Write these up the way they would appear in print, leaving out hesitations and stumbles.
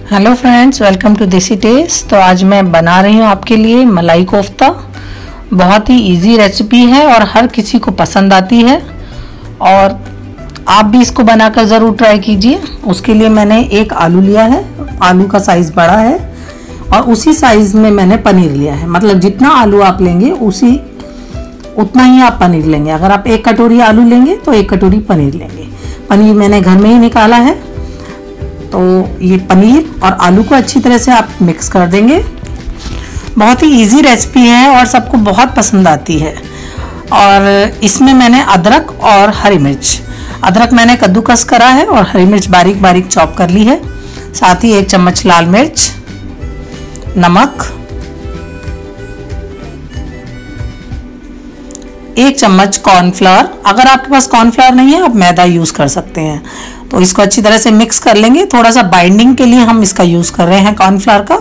Hello friends, welcome to देसी test. तो आज मैं बना रही हूँ आपके लिए मलाई कोफ्ता। बहुत ही इजी रेसिपी है और हर किसी को पसंद आती है और आप भी इसको बनाकर ज़रूर ट्राई कीजिए। उसके लिए मैंने एक आलू लिया है, आलू का साइज़ बड़ा है और उसी साइज़ में मैंने पनीर लिया है। मतलब जितना आलू आप लेंगे उतना ही आप पनीर लेंगे। अगर आप 1 कटोरी आलू लेंगे तो 1 कटोरी पनीर लेंगे। पनीर मैंने घर में ही निकाला है। तो ये पनीर और आलू को अच्छी तरह से आप मिक्स कर देंगे। बहुत ही इजी रेसिपी है और सबको बहुत पसंद आती है। और इसमें मैंने अदरक और हरी मिर्च, अदरक मैंने कद्दूकस करा है और हरी मिर्च बारीक बारीक चॉप कर ली है। साथ ही 1 चम्मच लाल मिर्च, नमक, 1 चम्मच कॉर्नफ्लावर। अगर आपके पास कॉर्नफ्लावर नहीं है आप मैदा यूज़ कर सकते हैं। तो इसको अच्छी तरह से मिक्स कर लेंगे। थोड़ा सा बाइंडिंग के लिए हम इसका यूज़ कर रहे हैं कॉर्नफ्लावर का।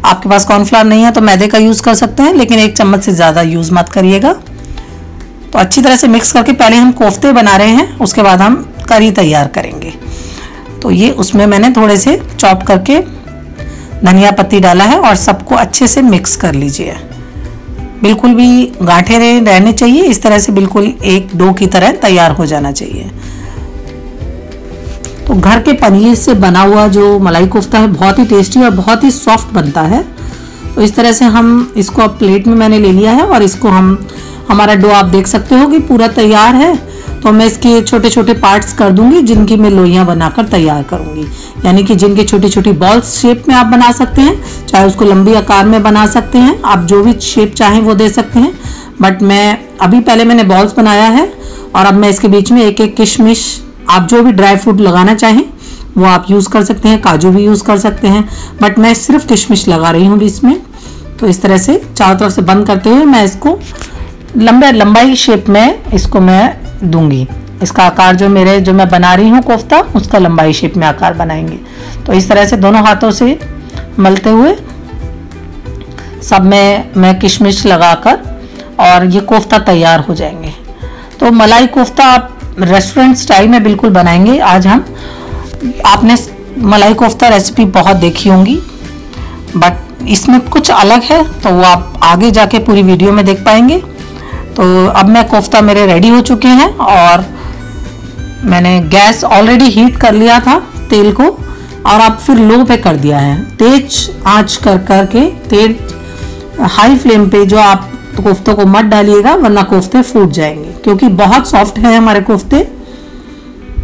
आपके पास कॉर्नफ्लावर नहीं है तो मैदे का यूज़ कर सकते हैं, लेकिन 1 चम्मच से ज़्यादा यूज़ मत करिएगा। तो अच्छी तरह से मिक्स करके पहले हम कोफ्ते बना रहे हैं, उसके बाद हम करी तैयार करेंगे। तो ये उसमें मैंने थोड़े से चॉप करके धनिया पत्ती डाला है और सबको अच्छे से मिक्स कर लीजिए। बिल्कुल भी गांठें रहने चाहिए, इस तरह से बिल्कुल एक डो की तरह तैयार हो जाना चाहिए। तो घर के पनीर से बना हुआ जो मलाई कोफ्ता है बहुत ही टेस्टी और बहुत ही सॉफ्ट बनता है। तो इस तरह से हम इसको अब प्लेट में मैंने ले लिया है और इसको हमारा डो आप देख सकते हो कि पूरा तैयार है। तो मैं इसके छोटे छोटे पार्ट्स कर दूंगी जिनकी मैं लोइयां बनाकर तैयार करूंगी। यानी कि जिनके छोटी छोटी बॉल्स शेप में आप बना सकते हैं, चाहे उसको लंबी आकार में बना सकते हैं, आप जो भी शेप चाहें वो दे सकते हैं। बट मैं अभी पहले मैंने बॉल्स बनाया है और अब मैं इसके बीच में एक एक किशमिश, आप जो भी ड्राई फ्रूट लगाना चाहें वो आप यूज़ कर सकते हैं, काजू भी यूज़ कर सकते हैं, बट मैं सिर्फ किशमिश लगा रही हूँ बीच में। तो इस तरह से चारों तरफ से बंद करते हुए मैं इसको लंबाई शेप में इसको मैं दूंगी। इसका आकार जो मैं बना रही हूँ कोफ्ता, उसका लंबाई शेप में आकार बनाएंगे। तो इस तरह से दोनों हाथों से मलते हुए सब में मैं किशमिश लगाकर और ये कोफ्ता तैयार हो जाएंगे। तो मलाई कोफ्ता आप रेस्टोरेंट स्टाइल में बिल्कुल बनाएंगे। आज आपने मलाई कोफ्ता रेसिपी बहुत देखी होंगी, बट इसमें कुछ अलग है, तो वो आप आगे जाके पूरी वीडियो में देख पाएंगे। तो अब मैं कोफ्ता मेरे रेडी हो चुके हैं और मैंने गैस ऑलरेडी हीट कर लिया था तेल को और अब फिर लो पे कर दिया है। तेज आंच करके तेज हाई फ्लेम पे जो आप कोफ्तों को मत डालिएगा, वरना कोफ्ते फूट जाएंगे, क्योंकि बहुत सॉफ्ट है हमारे कोफ्ते।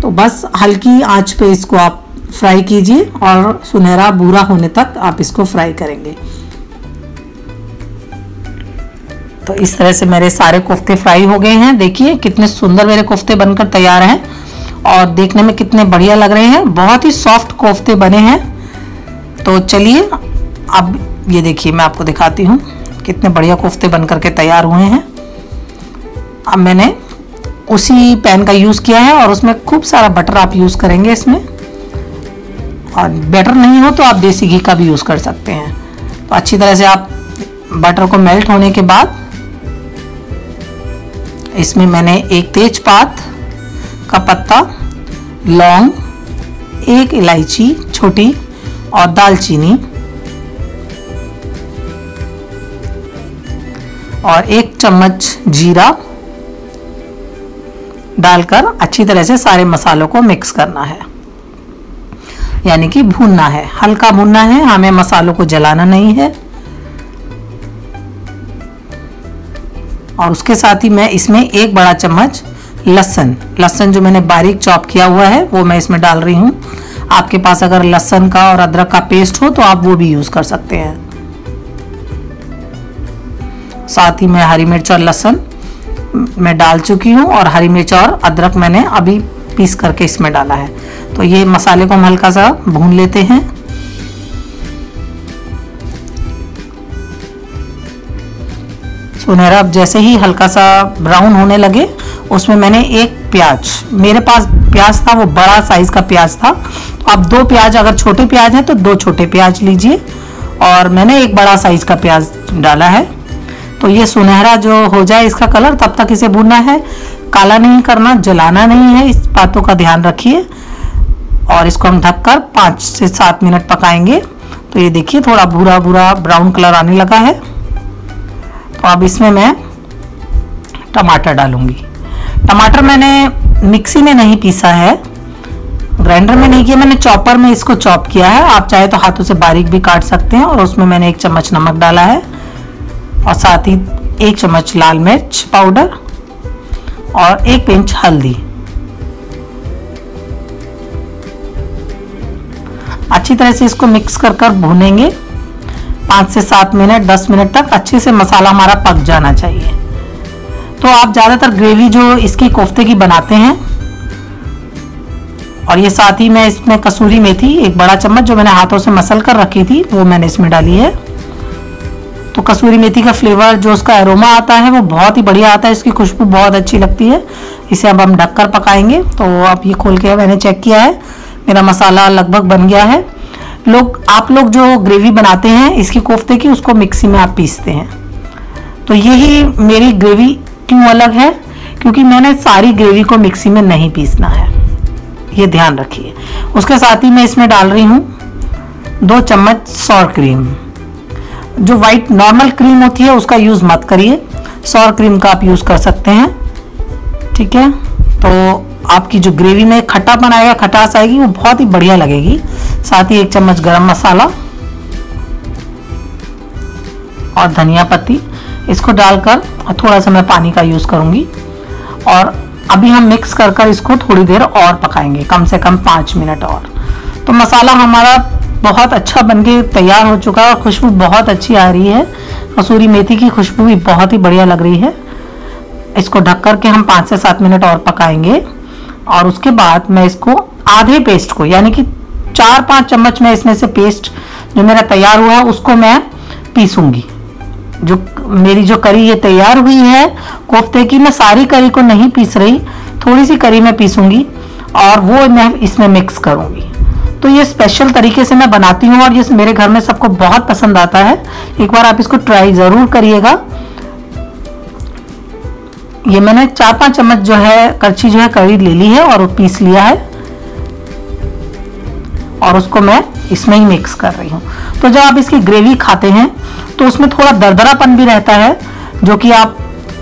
तो बस हल्की आंच पे इसको आप फ्राई कीजिए और सुनहरा भूरा होने तक आप इसको फ्राई करेंगे। तो इस तरह से मेरे सारे कोफ्ते फ्राई हो गए हैं। देखिए कितने सुंदर मेरे कोफ्ते बनकर तैयार हैं और देखने में कितने बढ़िया लग रहे हैं। बहुत ही सॉफ्ट कोफ्ते बने हैं। तो चलिए अब ये देखिए, मैं आपको दिखाती हूँ कितने बढ़िया कोफ्ते बनकर के तैयार हुए हैं। अब मैंने उसी पैन का यूज़ किया है और उसमें खूब सारा बटर आप यूज़ करेंगे इसमें, और बटर नहीं हो तो आप देसी घी का भी यूज़ कर सकते हैं। तो अच्छी तरह से आप बटर को मेल्ट होने के बाद इसमें मैंने 1 तेजपात का पत्ता, लौंग, 1 इलायची छोटी और दालचीनी और 1 चम्मच जीरा डालकर अच्छी तरह से सारे मसालों को मिक्स करना है। यानी कि भूनना है, हल्का भूनना है, हमें मसालों को जलाना नहीं है। और उसके साथ ही मैं इसमें 1 बड़ा चम्मच लहसुन जो मैंने बारीक चॉप किया हुआ है वो मैं इसमें डाल रही हूँ। आपके पास अगर लहसुन का और अदरक का पेस्ट हो तो आप वो भी यूज़ कर सकते हैं। साथ ही मैं हरी मिर्च और लहसुन मैं डाल चुकी हूँ और हरी मिर्च और अदरक मैंने अभी पीस करके इसमें डाला है। तो ये मसाले को हम हल्का सा भून लेते हैं। सुनहरा जैसे ही हल्का सा ब्राउन होने लगे उसमें मैंने 1 प्याज, मेरे पास प्याज था वो बड़ा साइज का प्याज था, तो आप 2 प्याज, अगर छोटे प्याज हैं तो 2 छोटे प्याज लीजिए, और मैंने 1 बड़ा साइज का प्याज डाला है। तो ये सुनहरा जो हो जाए इसका कलर, तब तक इसे भूनना है, काला नहीं करना, जलाना नहीं है, इस बातों का ध्यान रखिए। और इसको हम ढककर 5 से 7 मिनट पकाएंगे। तो ये देखिए थोड़ा भूरा भूरा ब्राउन कलर आने लगा है। तो अब इसमें मैं टमाटर डालूंगी। टमाटर मैंने मिक्सी में नहीं पीसा है, ग्राइंडर में नहीं किया, मैंने चॉपर में इसको चॉप किया है। आप चाहे तो हाथों से बारीक भी काट सकते हैं। और उसमें मैंने 1 चम्मच नमक डाला है और साथ ही 1 चम्मच लाल मिर्च पाउडर और 1 पिंच हल्दी। अच्छी तरह से इसको मिक्स कर कर भूनेंगे 5 से 7 मिनट 10 मिनट तक। अच्छे से मसाला हमारा पक जाना चाहिए। तो आप ज़्यादातर ग्रेवी जो इसकी कोफ्ते की बनाते हैं। और ये साथ ही मैं इसमें कसूरी मेथी 1 बड़ा चम्मच जो मैंने हाथों से मसल कर रखी थी वो मैंने इसमें डाली है। तो कसूरी मेथी का फ्लेवर जो उसका एरोमा आता है वो बहुत ही बढ़िया आता है, इसकी खुशबू बहुत अच्छी लगती है। इसे अब हम ढककर पकाएंगे। तो अब ये खोल के मैंने चेक किया है, मेरा मसाला लगभग बन गया है। आप लोग जो ग्रेवी बनाते हैं इसकी कोफ्ते की, उसको मिक्सी में आप पीसते हैं। तो यही मेरी ग्रेवी क्यों अलग है, क्योंकि मैंने सारी ग्रेवी को मिक्सी में नहीं पीसना है, ये ध्यान रखिए। उसके साथ ही मैं इसमें डाल रही हूँ 2 चम्मच सौर क्रीम। जो वाइट नॉर्मल क्रीम होती है उसका यूज़ मत करिए, सौर क्रीम का आप यूज़ कर सकते हैं। ठीक है, तो आपकी जो ग्रेवी में खट्टापन आएगा, खटास आएगी, वो बहुत ही बढ़िया लगेगी। साथ ही 1 चम्मच गरम मसाला और धनिया पत्ती, इसको डालकर थोड़ा सा मैं पानी का यूज़ करूँगी। और अभी हम मिक्स कर कर इसको थोड़ी देर और पकाएंगे, कम से कम 5 मिनट और। तो मसाला हमारा बहुत अच्छा बनके तैयार हो चुका है और खुशबू बहुत अच्छी आ रही है। कसूरी मेथी की खुशबू भी बहुत ही बढ़िया लग रही है। इसको ढक कर के हम 5 से 7 मिनट और पकाएंगे। और उसके बाद मैं इसको आधे पेस्ट को, यानी कि 4-5 चम्मच में इसमें से पेस्ट जो मेरा तैयार हुआ है उसको मैं पीसूंगी। जो मेरी जो करी ये तैयार हुई है कोफ्ते की, मैं सारी करी को नहीं पीस रही, थोड़ी सी करी मैं पीसूंगी और वो मैं इसमें मिक्स करूंगी। तो ये स्पेशल तरीके से मैं बनाती हूँ और ये मेरे घर में सबको बहुत पसंद आता है। एक बार आप इसको ट्राई ज़रूर करिएगा। ये मैंने 4-5 चम्मच जो है करछी जो है करी ले ली है और वो पीस लिया है और उसको मैं इसमें ही मिक्स कर रही हूँ। तो जब आप इसकी ग्रेवी खाते हैं तो उसमें थोड़ा दरदरापन भी रहता है, जो कि आप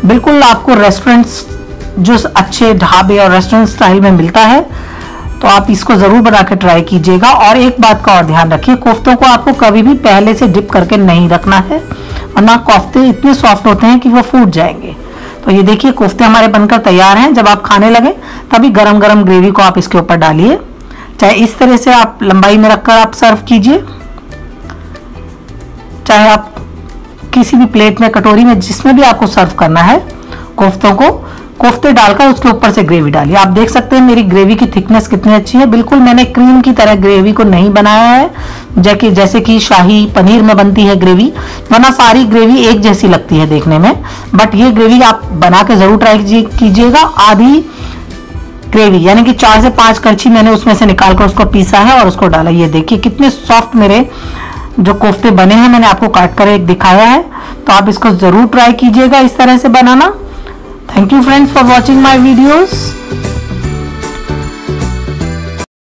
बिल्कुल आपको रेस्टोरेंट्स जो अच्छे ढाबे और रेस्टोरेंट स्टाइल में मिलता है। तो आप इसको ज़रूर बना के ट्राई कीजिएगा। और एक बात का और ध्यान रखिए, कोफ्तों को आपको कभी भी पहले से डिप करके नहीं रखना है, वरना कोफ्ते इतने सॉफ्ट होते हैं कि वो फूट जाएंगे। तो ये देखिए कोफ्ते हमारे बनकर तैयार हैं। जब आप खाने लगे तभी गरम गरम ग्रेवी को आप इसके ऊपर डालिए। चाहे इस तरह से आप लंबाई में रखकर आप सर्व कीजिए, चाहे आप किसी भी प्लेट में, कटोरी में, जिसमें भी आपको सर्व करना है कोफ्तों को, कोफ्ते डालकर उसके ऊपर से ग्रेवी डालिए। आप देख सकते हैं मेरी ग्रेवी की थिकनेस कितनी अच्छी है। बिल्कुल मैंने क्रीम की तरह ग्रेवी को नहीं बनाया है जैसे कि शाही पनीर में बनती है ग्रेवी, वरना सारी ग्रेवी एक जैसी लगती है देखने में। बट ये ग्रेवी आप बना के जरूर ट्राई कीजिएगा। आधी ग्रेवी यानी कि 4 से 5 करछी मैंने उसमें से निकाल कर उसको पीसा है और उसको डाला। ये देखिए कितने सॉफ्ट मेरे जो कोफ्ते बने हैं, मैंने आपको काट कर एक दिखाया है। तो आप इसको जरूर ट्राई कीजिएगा इस तरह से बनाना। Thank you friends for watching my videos.